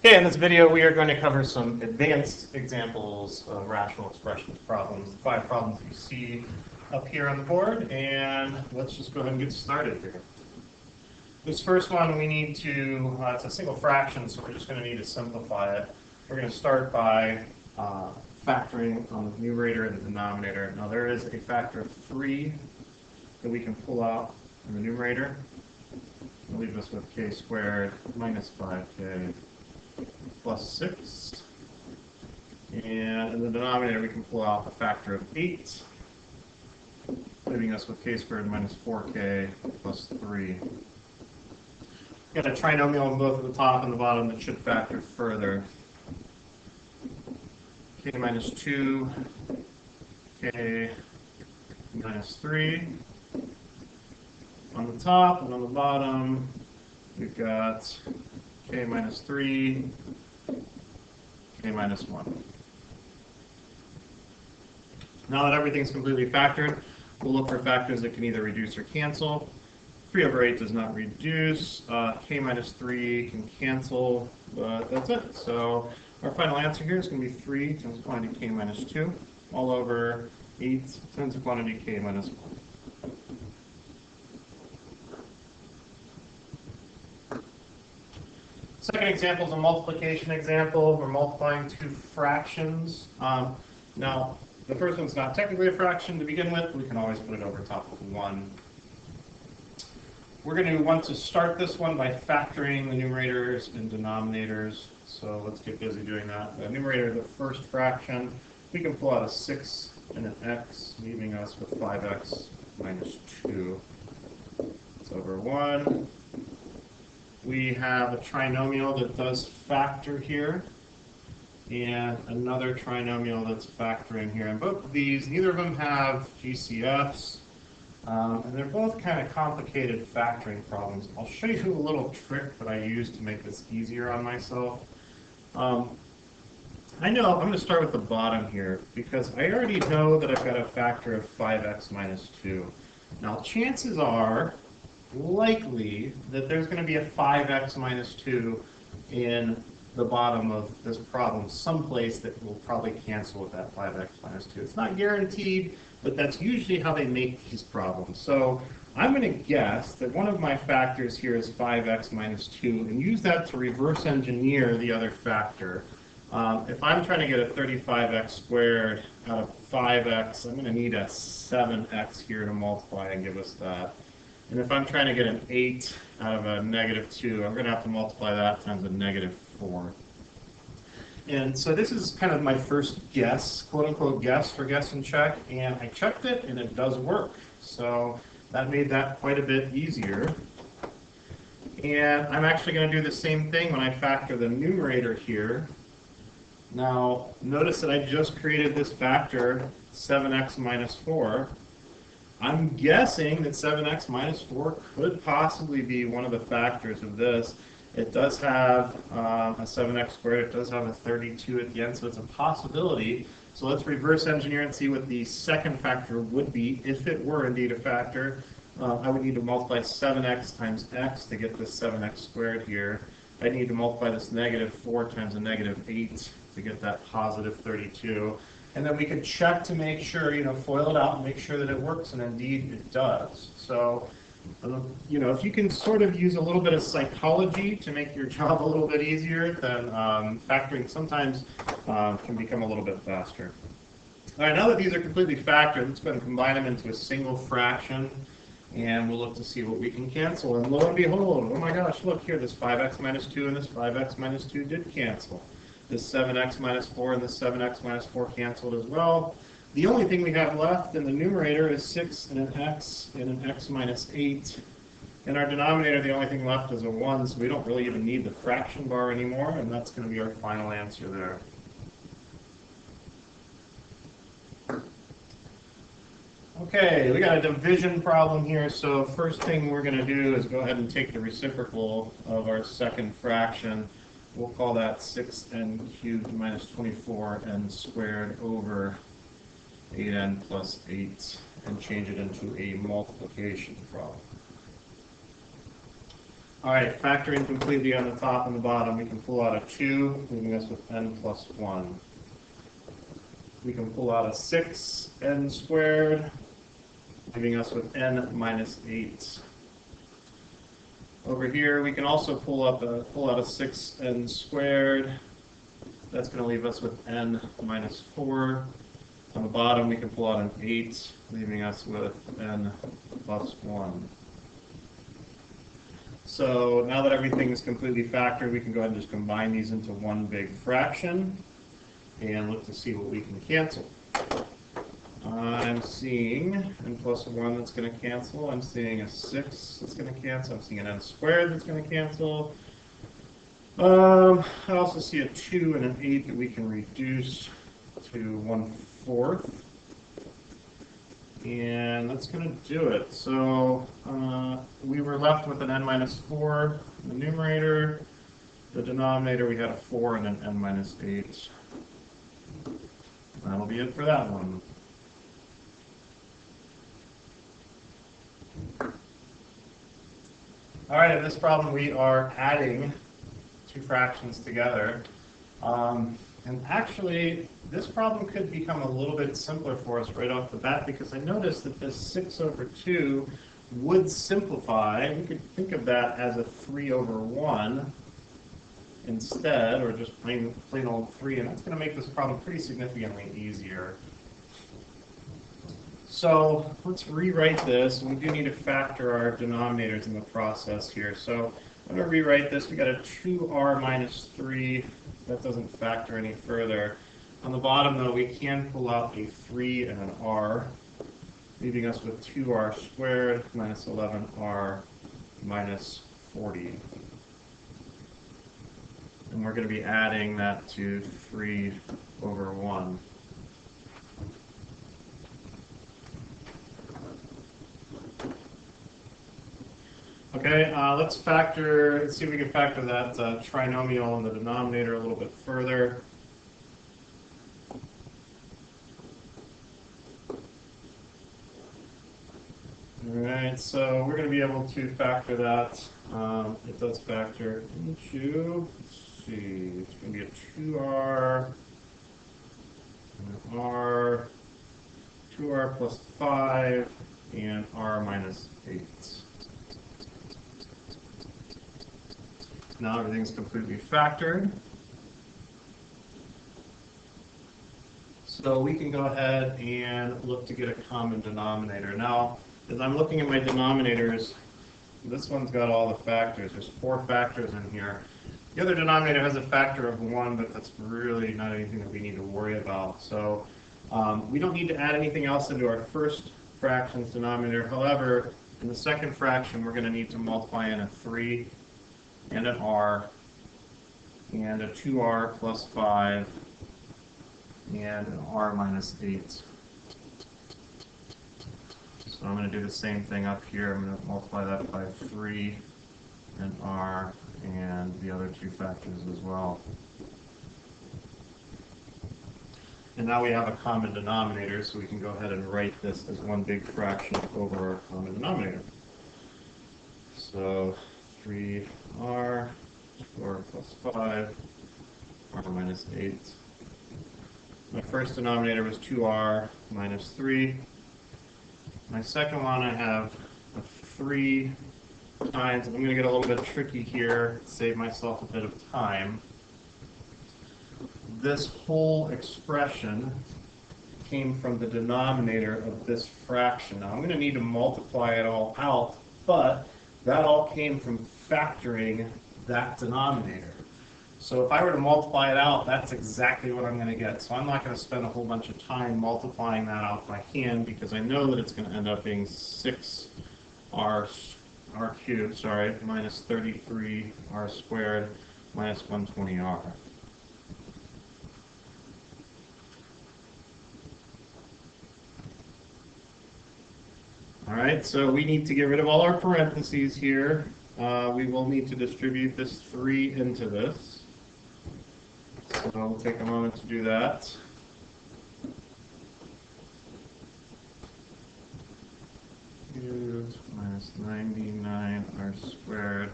Okay, in this video we are going to cover some advanced examples of rational expressions problems, the 5 problems you see up here on the board, and let's just go ahead and get started here. This first one we need to, it's a single fraction, so we're just going to need to simplify it. We're going to start by factoring on the numerator and the denominator. Now there is a factor of 3 that we can pull out in the numerator. It'll leave us with k squared minus 5k plus 6. And in the denominator, we can pull out a factor of 8, leaving us with k squared minus 4k plus 3. We've got a trinomial on both the top and the bottom that should factor further. K minus 2, k minus 3. On the top and on the bottom, we've got k minus 3, k minus 1. Now that everything's completely factored, we'll look for factors that can either reduce or cancel. 3 over 8 does not reduce. K minus 3 can cancel, but that's it. So our final answer here is going to be 3 times the quantity k minus 2 all over 8 times the quantity k minus 1. Second example is a multiplication example. We're multiplying 2 fractions. Now, the first one's not technically a fraction to begin with. We can always put it over top of 1. We're going to want to start this one by factoring the numerators and denominators. So let's get busy doing that. The numerator, the first fraction, we can pull out a 6 and an x, leaving us with 5x minus 2. It's over 1. We have a trinomial that does factor here, and another trinomial that's factoring here. And both of these, neither of them have GCFs, and they're both kind of complicated factoring problems. I'll show you a little trick that I use to make this easier on myself. I know I'm going to start with the bottom here, because I already know that I've got a factor of 5x minus 2. Now, chances are likely that there's going to be a 5x minus 2 in the bottom of this problem, someplace that will probably cancel with that 5x minus 2. It's not guaranteed, but that's usually how they make these problems. So I'm going to guess that one of my factors here is 5x minus 2 and use that to reverse engineer the other factor. If I'm trying to get a 35x squared out of 5x, I'm going to need a 7x here to multiply and give us that. And if I'm trying to get an 8 out of a negative 2, I'm going to have to multiply that times a negative 4. And so this is kind of my first guess, quote-unquote guess for guess and check, and I checked it and it does work. So that made that quite a bit easier. And I'm actually going to do the same thing when I factor the numerator here. Now, notice that I just created this factor, 7x minus 4. I'm guessing that 7x minus 4 could possibly be one of the factors of this. It does have a 7x squared. It does have a 32 at the end, so it's a possibility. So let's reverse engineer and see what the second factor would be if it were indeed a factor. I would need to multiply 7x times x to get this 7x squared here. I need to multiply this negative 4 times a negative 8 to get that positive 32. And then we can check to make sure, foil it out and make sure that it works, and indeed it does. So, if you can sort of use a little bit of psychology to make your job a little bit easier, then factoring sometimes can become a little bit faster. All right, now that these are completely factored, let's go ahead and combine them into a single fraction, and we'll look to see what we can cancel. And lo and behold, oh my gosh, look here, this 5x minus 2 and this 5x minus 2 did cancel. This 7x minus 4 and this 7x minus 4 canceled as well. The only thing we have left in the numerator is 6 and an x and an x minus 8. In our denominator, the only thing left is a 1, so we don't really even need the fraction bar anymore, and that's going to be our final answer there. Okay, we got a division problem here, so first thing we're going to do is go ahead and take the reciprocal of our second fraction. We'll call that 6n cubed minus 24n squared over 8n plus 8 and change it into a multiplication problem. All right, factoring completely on the top and the bottom, we can pull out a 2, leaving us with n plus 1. We can pull out a 6n squared, leaving us with n minus 8. Over here, we can also pull out a 6n squared. That's going to leave us with n minus 4. On the bottom, we can pull out an 8, leaving us with n plus 1. So now that everything is completely factored, we can go ahead and just combine these into one big fraction and look to see what we can cancel. I'm seeing n plus 1 that's going to cancel. I'm seeing a 6 that's going to cancel. I'm seeing an n squared that's going to cancel. I also see a 2 and an 8 that we can reduce to 1/4. And that's going to do it. So we were left with an n minus 4 in the numerator. The denominator, we had a 4 and an n minus 8. That'll be it for that one. All right, in this problem, we are adding two fractions together. And actually, this problem could become a little bit simpler for us right off the bat because I noticed that this 6/2 would simplify. We could think of that as a 3/1 instead, or just plain old 3, and that's going to make this problem pretty significantly easier. So let's rewrite this. We do need to factor our denominators in the process here. So I'm going to rewrite this. We got a 2r minus 3. That doesn't factor any further. On the bottom, though, we can pull out a 3 and an r, leaving us with 2r squared minus 11r minus 40. And we're going to be adding that to 3/1. Okay, let's see if we can factor that trinomial in the denominator a little bit further. All right, so we're going to be able to factor that. It does factor into, let's see, it's going to be a 2r, and r, 2r plus 5, and r minus 8. Now everything's completely factored. So we can go ahead and look to get a common denominator. Now, as I'm looking at my denominators, this one's got all the factors. There's 4 factors in here. The other denominator has a factor of 1, but that's really not anything that we need to worry about. So we don't need to add anything else into our first fraction's denominator. However, in the second fraction, we're going to need to multiply in a 3 and an r, and a 2r plus 5, and an r minus 8. So I'm going to do the same thing up here. I'm going to multiply that by 3 and r, and the other 2 factors as well. And now we have a common denominator, so we can go ahead and write this as one big fraction over our common denominator. So 3r, 4 plus 5, r minus 8. My first denominator was 2r minus 3. My second one, I have a 3 times, I'm going to get a little bit tricky here, save myself a bit of time. This whole expression came from the denominator of this fraction. Now I'm going to need to multiply it all out, but that all came from factoring that denominator. So if I were to multiply it out, that's exactly what I'm going to get. So I'm not going to spend a whole bunch of time multiplying that out by hand because I know that it's going to end up being 6r cubed, minus 33r squared minus 120r. All right, so we need to get rid of all our parentheses here. We will need to distribute this 3 into this. So we'll take a moment to do that. Cubed minus 99r squared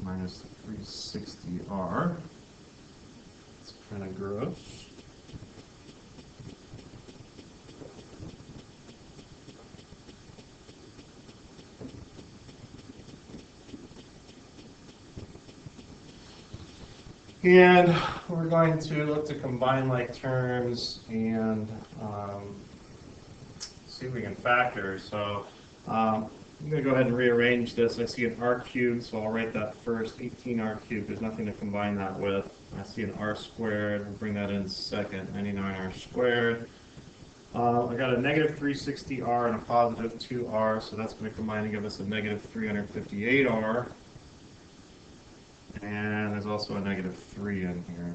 minus 360r. It's kind of gross. And we're going to look to combine like terms and see if we can factor. So I'm going to go ahead and rearrange this. I see an r cubed, so I'll write that first. 18r cubed, there's nothing to combine that with. I see an r squared, we'll bring that in second, 99r squared. I got a negative 360r and a positive 2r, so that's going to combine to give us a negative 358r. And there's also a negative 3 in here.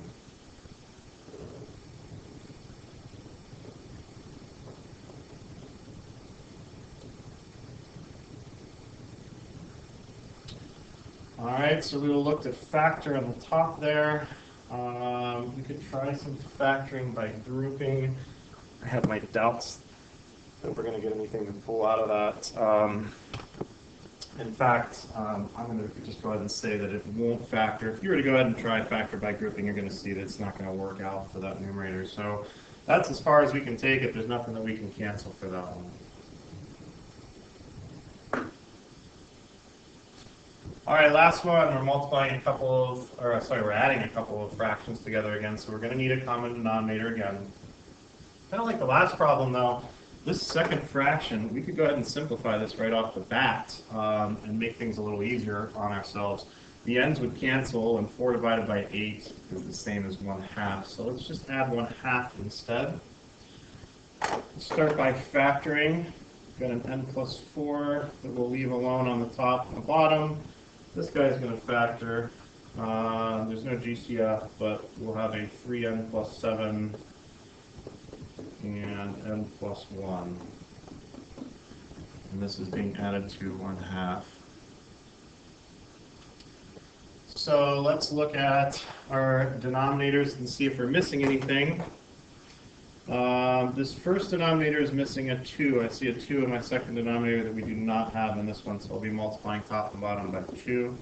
All right, so we will look to factor on the top there. We could try some factoring by grouping. I have my doubts that we're going to get anything to pull out of that. In fact, I'm going to just go ahead and say that it won't factor. If you were to go ahead and try factor by grouping, you're going to see that it's not going to work out for that numerator. So that's as far as we can take it. There's nothing that we can cancel for that one. All right, last one. We're multiplying a couple of, or sorry, we're adding a couple of fractions together again. So we're going to need a common denominator again. Kind of like the last problem, though. This second fraction, we could go ahead and simplify this right off the bat and make things a little easier on ourselves. The ends would cancel, and 4 divided by 8 is the same as 1/2. So let's just add 1/2 instead. Let's start by factoring. We've got an n plus 4 that we'll leave alone on the top and the bottom. This guy's going to factor. There's no GCF, but we'll have a 3n plus 7 and n plus 1. And this is being added to 1/2. So let's look at our denominators and see if we're missing anything. This first denominator is missing a 2. I see a 2 in my second denominator that we do not have in this one, so I'll be multiplying top and bottom by 2.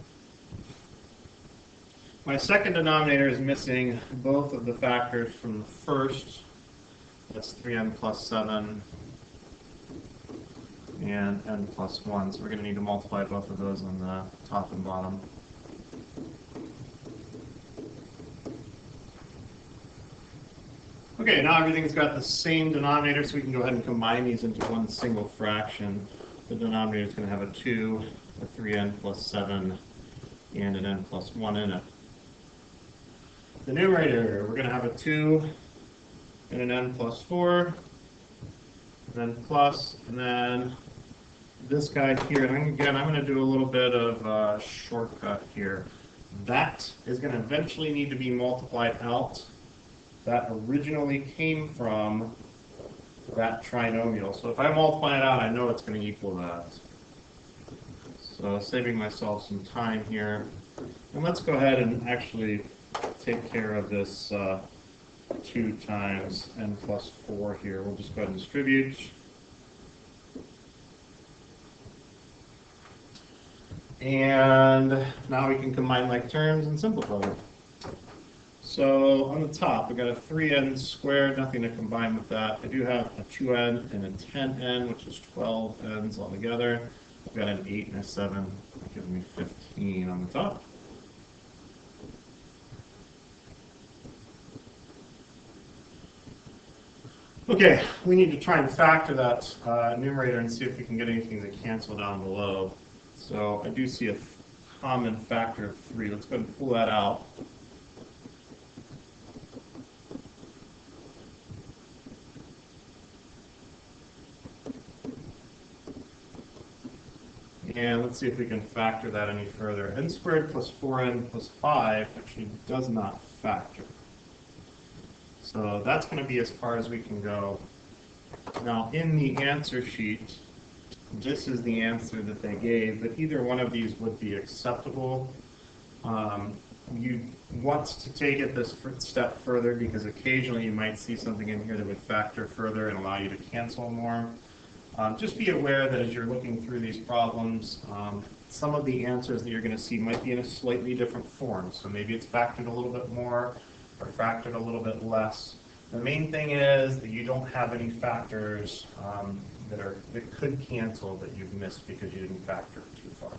My second denominator is missing both of the factors from the first. That's 3n plus 7 and n plus 1. So we're going to need to multiply both of those on the top and bottom. Okay, now everything's got the same denominator, so we can go ahead and combine these into one single fraction. The denominator is going to have a 2, a 3n plus 7, and an n plus 1 in it. The numerator, we're going to have a 2, and an n plus 4, and then plus, and then this guy here. And again, I'm going to do a little bit of a shortcut here. That is going to eventually need to be multiplied out. That originally came from that trinomial. So if I multiply it out, I know it's going to equal that. So saving myself some time here. And let's go ahead and actually take care of this 2 times n plus 4 here. We'll just go ahead and distribute. And now we can combine like terms and simplify. So on the top, we've got a 3n squared, nothing to combine with that. I do have a 2n and a 10n, which is 12 n's altogether. I've got an 8 and a 7, giving me 15 on the top. Okay, we need to try and factor that numerator and see if we can get anything to cancel down below. So I do see a common factor of 3. Let's go ahead and pull that out. And let's see if we can factor that any further. N squared plus 4n plus 5 actually does not factor. So that's going to be as far as we can go. Now, in the answer sheet, this is the answer that they gave, but either one of these would be acceptable. You want to take it this step further because occasionally you might see something in here that would factor further and allow you to cancel more. Just be aware that as you're looking through these problems, some of the answers that you're going to see might be in a slightly different form. So maybe it's factored a little bit more or factored a little bit less. The main thing is that you don't have any factors that could cancel that you've missed because you didn't factor too far.